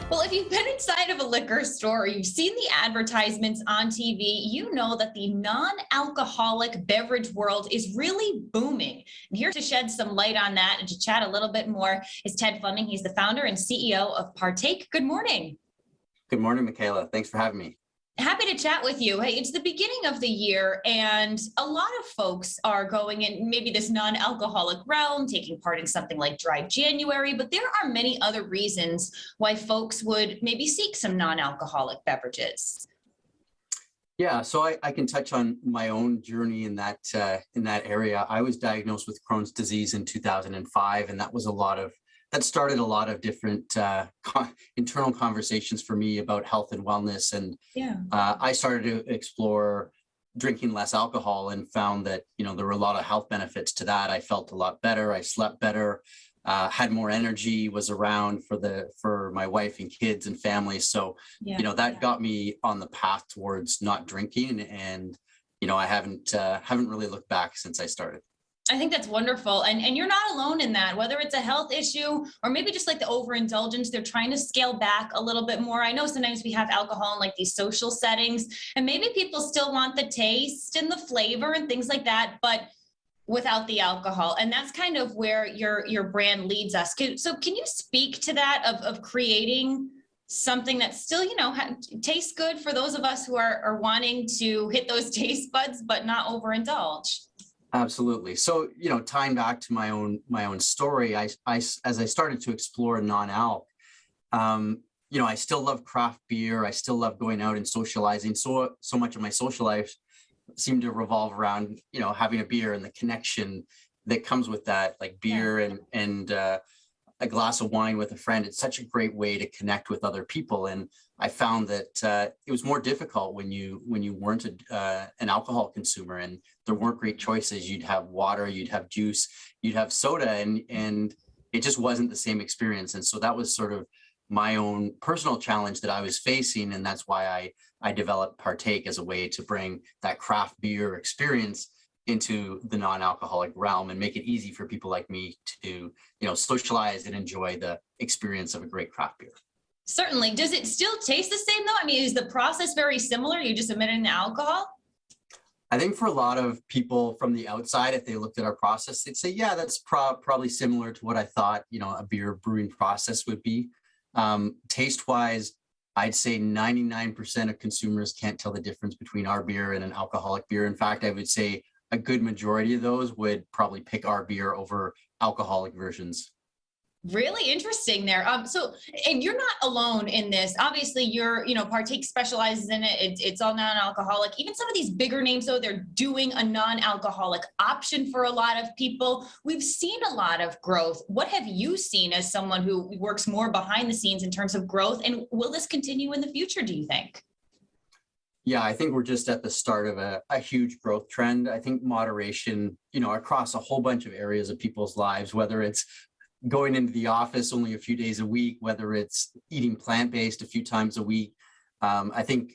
Well, if you've been inside of a liquor store or you've seen the advertisements on TV, you know that the non alcoholic beverage world is really booming. And here to shed some light on that and to chat a little bit more is Ted Fleming. He's the founder and CEO of Partake. Good morning. Good morning, Michaela. Thanks for having me. Happy to chat with you. Hey, it's the beginning of the year, and a lot of folks are going in maybe this non alcoholic realm, taking part in something like Dry January, but there are many other reasons why folks would maybe seek some non alcoholic beverages. Yeah, so I can touch on my own journey in that area. I was diagnosed with Crohn's disease in 2005, and that started a lot of different internal conversations for me about health and wellness. And Yeah. I started to explore drinking less alcohol and found that, there were a lot of health benefits to that. I felt a lot better. I slept better, had more energy, was around for my wife and kids and family. So, that got me on the path towards not drinking. And, I haven't really looked back since I started. I think that's wonderful. And you're not alone in that, whether it's a health issue or maybe just like the overindulgence, they're trying to scale back a little bit more. I know sometimes we have alcohol in like these social settings, and maybe people still want the taste and the flavor and things like that, but without the alcohol. And that's kind of where your brand leads us. So can you speak to that of creating something that still, tastes good for those of us who are wanting to hit those taste buds, but not overindulge? Absolutely. So, tying back to my own story, as I started to explore non-alc, I still love craft beer. I still love going out and socializing. So much of my social life seemed to revolve around, having a beer and the connection that comes with that, like beer and a glass of wine with a friend. It's such a great way to connect with other people. And I found that it was more difficult when you weren't an alcohol consumer, and there weren't great choices. You'd have water, you'd have juice, you'd have soda, and it just wasn't the same experience. And so that was sort of my own personal challenge that I was facing. And that's why I developed Partake as a way to bring that craft beer experience into the non-alcoholic realm and make it easy for people like me to, socialize and enjoy the experience of a great craft beer. Certainly. Does it still taste the same though? I mean, is the process very similar? You just omitted the alcohol? I think for a lot of people from the outside, if they looked at our process, they'd say, yeah, that's probably similar to what I thought, a beer brewing process would be. Taste-wise, I'd say 99% of consumers can't tell the difference between our beer and an alcoholic beer. In fact, I would say a good majority of those would probably pick our beer over alcoholic versions. Really interesting there. And you're not alone in this. Obviously, Partake specializes in it. It's all non-alcoholic. Even some of these bigger names, though, they're doing a non-alcoholic option for a lot of people. We've seen a lot of growth. What have you seen as someone who works more behind the scenes in terms of growth? And will this continue in the future, do you think? Yeah, I think we're just at the start of a huge growth trend. I think moderation, across a whole bunch of areas of people's lives, whether it's going into the office only a few days a week, whether it's eating plant-based a few times a week. I think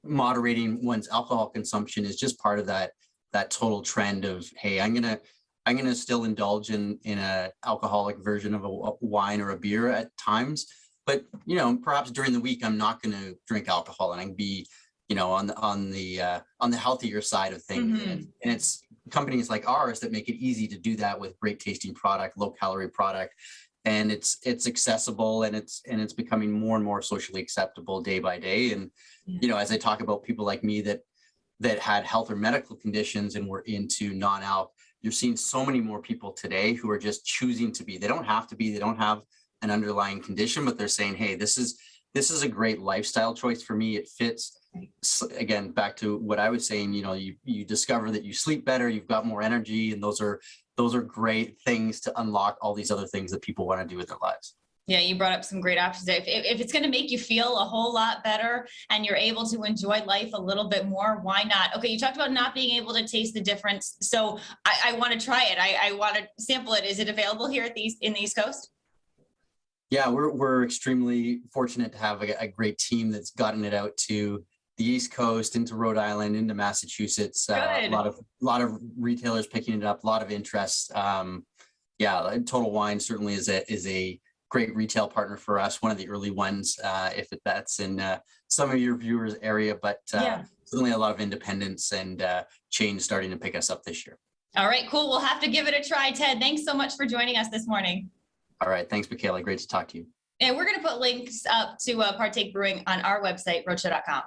moderating one's alcohol consumption is just part of that total trend of, hey, I'm gonna still indulge in a alcoholic version of a wine or a beer at times, but perhaps during the week I'm not gonna drink alcohol, and I can be on the healthier side of things. Mm-hmm. And it's companies like ours that make it easy to do that with great tasting product, low calorie product, and it's accessible, and it's becoming more and more socially acceptable day by day. And as I talk about people like me that had health or medical conditions and were into non-alc, you're seeing so many more people today who are just choosing to be. They don't have to be. They don't have an underlying condition, but they're saying, hey, this is a great lifestyle choice for me. It fits. Again, back to what I was saying, you discover that you sleep better, you've got more energy, and those are great things to unlock all these other things that people want to do with their lives. Yeah, you brought up some great options. If it's going to make you feel a whole lot better and you're able to enjoy life a little bit more, why not? Okay, you talked about not being able to taste the difference. So I want to try it. I want to sample it. Is it available here in the East Coast? Yeah, we're extremely fortunate to have a great team that's gotten it out to the East Coast, into Rhode Island, into Massachusetts. A lot of retailers picking it up, a lot of interest. Total Wine certainly is a great retail partner for us, one of the early ones, if that's in some of your viewers' area, but Yeah. certainly a lot of independence and chains starting to pick us up this year. All right, cool. We'll have to give it a try, Ted. Thanks so much for joining us this morning. All right. Thanks, Michaela. Great to talk to you. And we're going to put links up to Partake Brewing on our website, roadshow.com.